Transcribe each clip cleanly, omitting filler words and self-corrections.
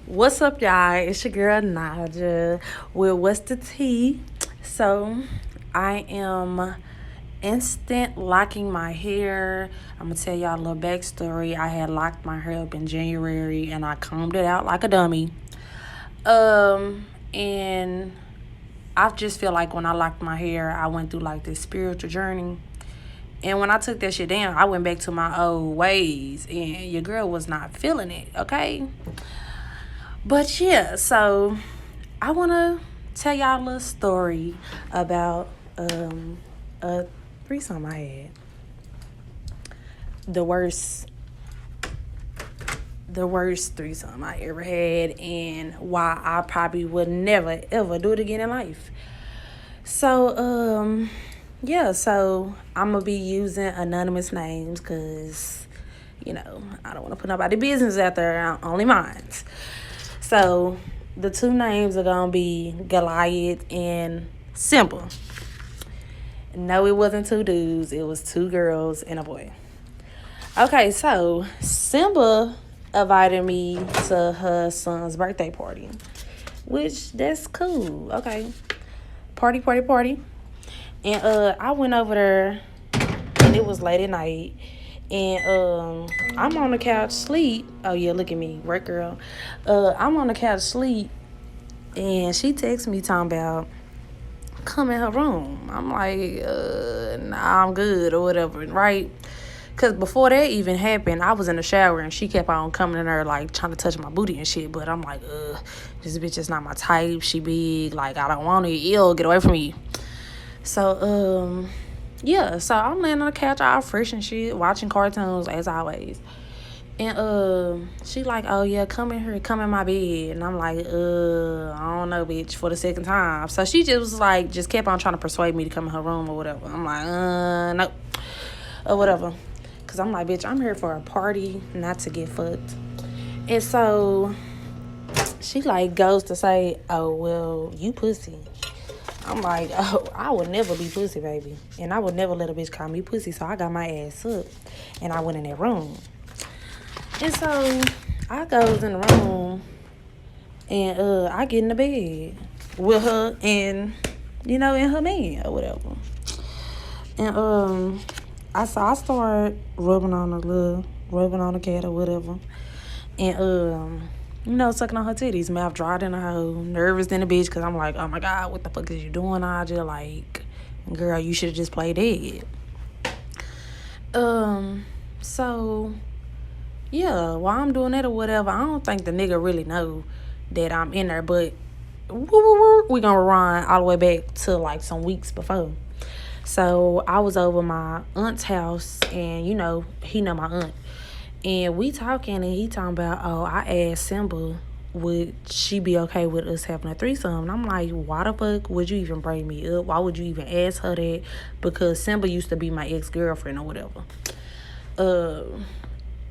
What's up, y'all? It's your girl Naja with What's the Tea. So, I am instant locking my hair. I'm gonna tell y'all a little backstory. I had locked my hair up in January and I combed it out like a dummy. And I just feel like when I locked my hair, I went through like this spiritual journey. And when I took that shit down, I went back to my old ways, and your girl was not feeling it, okay? But yeah, so I want to tell y'all a little story about a threesome I had. The worst, the worst threesome I ever had, and why I probably would never ever do it again in life. So yeah, so I'm gonna be using anonymous names because I don't want to put nobody business out there, only mine. So the two names are gonna be Goliath and Simba. No, it wasn't two dudes, it was two girls and a boy. Okay, so Simba invited me to her son's birthday party, which that's cool. Okay. Party, party, party. And I went over there and it was late at night. And I'm on the couch sleep. Oh yeah, look at me, work girl. I'm on the couch sleep, and she texts me talking about come in her room. I'm like, nah, I'm good or whatever, right? Cause before that even happened, I was in the shower and she kept on coming in there like trying to touch my booty and shit. But I'm like, this bitch is not my type. She big, like I don't want it. Ew, get away from me. So yeah, so I'm laying on the couch all fresh and shit, watching cartoons as always. And she like, oh yeah, come in here, come in my bed. And I'm like, I don't know, bitch, for the second time. So she just was like, just kept on trying to persuade me to come in her room or whatever. I'm like, nope, or whatever. Cause I'm like, bitch, I'm here for a party, not to get fucked. And so she like goes to say, oh well, you pussy. I'm like, oh, I would never be pussy, baby. And I would never let a bitch call me pussy. So I got my ass up and I went in that room. And so I goes in the room and I get in the bed with her and, in her man or whatever. And I start rubbing on the cat or whatever. And sucking on her titties, mouth dried in a hole, nervous in a bitch, because I'm like, oh my God, what the fuck is you doing, Aja? Like, girl, you should have just played dead. So, yeah, while I'm doing that or whatever, I don't think the nigga really know that I'm in there, but we gonna run all the way back to like some weeks before. So, I was over my aunt's house, and, he know my aunt. And we talking, and he talking about, oh, I asked Simba, would she be okay with us having a threesome? And I'm like, why the fuck would you even bring me up? Why would you even ask her that? Because Simba used to be my ex-girlfriend or whatever.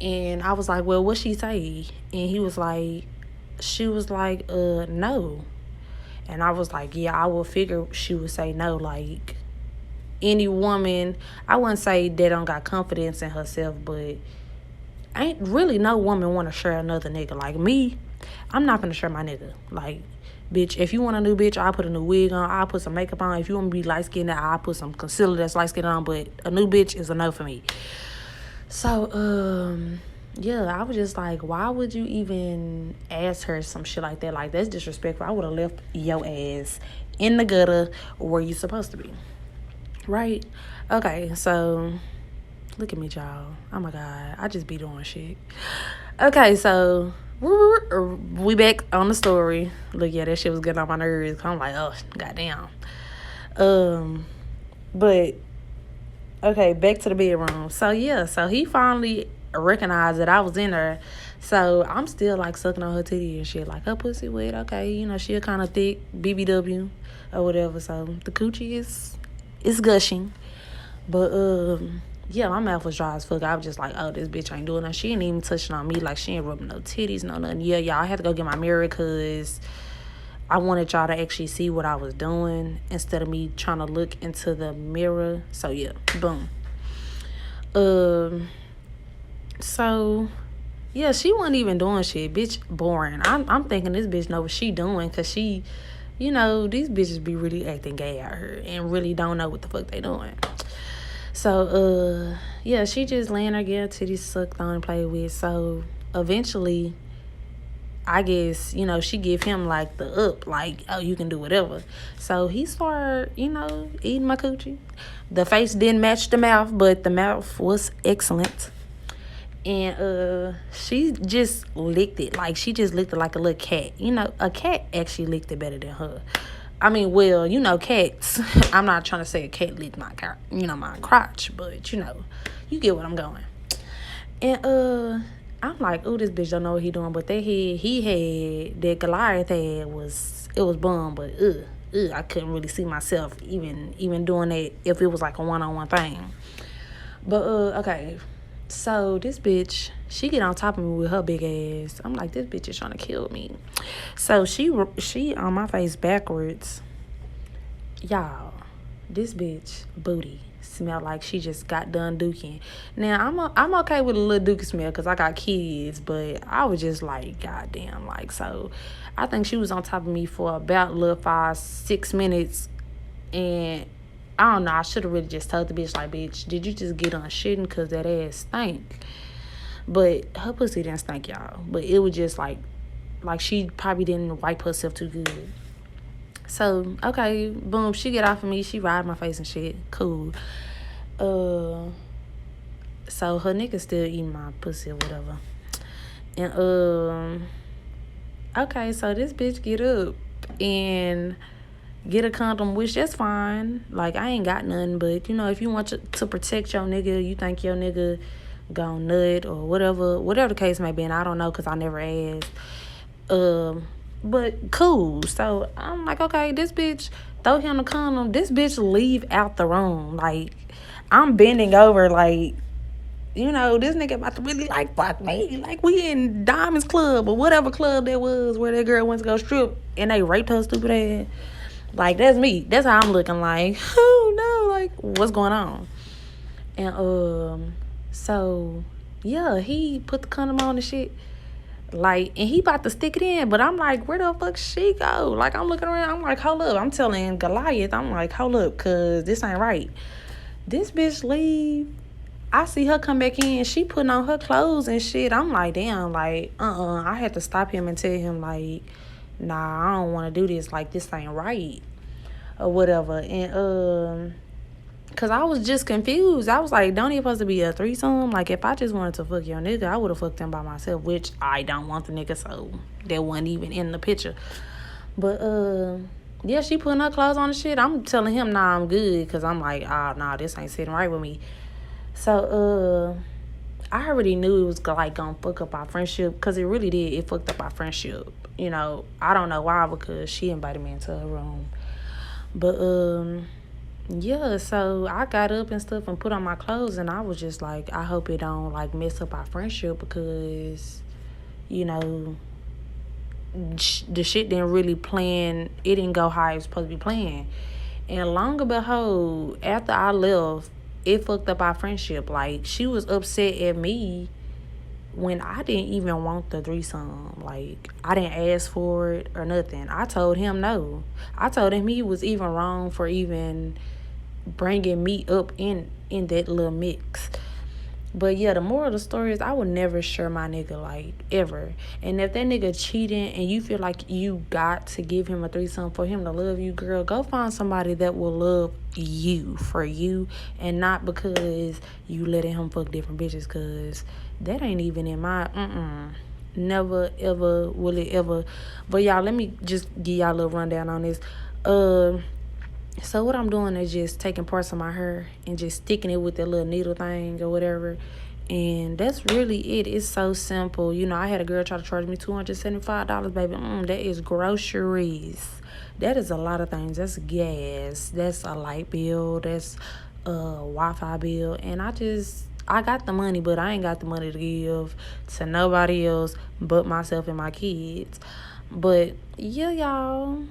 And I was like, well, what she say? And she was like, no. And I was like, yeah, I would figure she would say no. Like, any woman, I wouldn't say they don't got confidence in herself, but ain't really no woman want to share another nigga. Like me, I'm not gonna share my nigga. Like, bitch, if you want a new bitch, I'll put a new wig on, I'll put some makeup on. If you want to be light-skinned, I'll put some concealer that's light-skinned on, but a new bitch is a no for me. So, yeah, I was just like, why would you even ask her some shit like that? Like, that's disrespectful. I would have left your ass in the gutter where you supposed to be. Right? Okay, so look at me, y'all. Oh my God, I just be doing shit. Okay, so we back on the story. Look, yeah, that shit was getting on my nerves. I'm like, oh, goddamn. But okay, back to the bedroom. So yeah, so he finally recognized that I was in there. So I'm still like sucking on her titty and shit. Like, her pussy wet. Okay, she kind of thick, BBW or whatever. So the coochie is gushing. But yeah, my mouth was dry as fuck. I was just like, oh, this bitch ain't doing nothing. She ain't even touching on me. Like, she ain't rubbing no titties, no nothing. Yeah, y'all, I had to go get my mirror because I wanted y'all to actually see what I was doing instead of me trying to look into the mirror. So, yeah, boom. So, Yeah, she wasn't even doing shit. Bitch, boring. I'm thinking this bitch know what she doing because she, these bitches be really acting gay out here and really don't know what the fuck they doing. So, yeah, she just laying her girl titties sucked on and played with. So, eventually, I guess, she give him, like, the up. Like, oh, you can do whatever. So, he started, eating my coochie. The face didn't match the mouth, but the mouth was excellent. And she just licked it. Like, she just licked it like a little cat. A cat actually licked it better than her. I mean, well, cats. I'm not trying to say a cat licked my crotch, but you get what I'm going. And I'm like, oh, this bitch don't know what he doing. But that Goliath had was bomb, but I couldn't really see myself even doing that if it was like a one-on-one thing. But okay. So this bitch, she get on top of me with her big ass. I'm like, this bitch is trying to kill me. So she on my face backwards. Y'all, this bitch booty smell like she just got done dooking. Now I'm okay with a little dookie smell because I got kids, but I was just like, goddamn, like, so I think she was on top of me for about 5-6 minutes, and I don't know, I should have really just told the bitch, like, bitch, did you just get on shitting because that ass stank? But her pussy didn't stink, y'all. But it was just like she probably didn't wipe herself too good. So, okay, boom, she get off of me. She ride my face and shit. Cool. So her nigga still eating my pussy or whatever. And, okay, so this bitch get up and get a condom, which that's fine. Like, I ain't got nothing, but, if you want to protect your nigga, you think your nigga gon' nut or whatever the case may be, and I don't know because I never asked. But cool. So I'm like, okay, this bitch throw him the condom. This bitch leave out the room. Like, I'm bending over, like, this nigga about to really, like, fuck me. Like, we in Diamonds Club or whatever club that was where that girl went to go strip and they raped her stupid ass. Like, that's me. That's how I'm looking, like, oh no, like, what's going on? And so yeah, he put the condom on and shit. Like, and he about to stick it in, but I'm like, where the fuck she go? Like, I'm looking around, I'm like, hold up. I'm telling Goliath, I'm like, hold up, cause this ain't right. This bitch leave. I see her come back in, she putting on her clothes and shit. I'm like, damn, like, I had to stop him and tell him, like, nah, I don't want to do this. Like, this ain't right or whatever. And cause I was just confused. I was like, don't it supposed to be a threesome? Like, if I just wanted to fuck your nigga, I would have fucked him by myself, which I don't want the nigga, so that wasn't even in the picture. But yeah, she putting her clothes on and shit. I'm telling him, nah, I'm good, because I'm like, nah, this ain't sitting right with me. So I already knew it was like gonna fuck up our friendship, because it really did. It fucked up our friendship. I don't know why, because she invited me into her room. But yeah, so I got up and stuff and put on my clothes, and I was just like, I hope it don't, like, mess up our friendship, because, the shit didn't really plan. It didn't go how it was supposed to be playing. And long and behold, after I left, it fucked up our friendship. Like, she was upset at me when I didn't even want the threesome. Like, I didn't ask for it or nothing. I told him no. I told him he was even wrong for even bringing me up in that little mix. But yeah, the moral of the story is I would never share my nigga, like, ever. And if that nigga cheating and you feel like you got to give him a threesome for him to love you, girl, go find somebody that will love you for you, and not because you letting him fuck different bitches, because that ain't even in my never ever will it ever. But y'all, let me just give y'all a little rundown on this. So what I'm doing is just taking parts of my hair and just sticking it with that little needle thing or whatever. And that's really it. It's so simple. I had a girl try to charge me $275, baby. That is groceries. That is a lot of things. That's gas. That's a light bill. That's a Wi-Fi bill. And I got the money, but I ain't got the money to give to nobody else but myself and my kids. But yeah, y'all,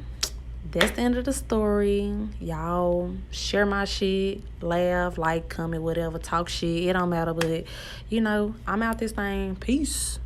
that's the end of the story. Y'all share my shit, laugh, like, comment, whatever, talk shit. It don't matter, but I'm out this thing. Peace.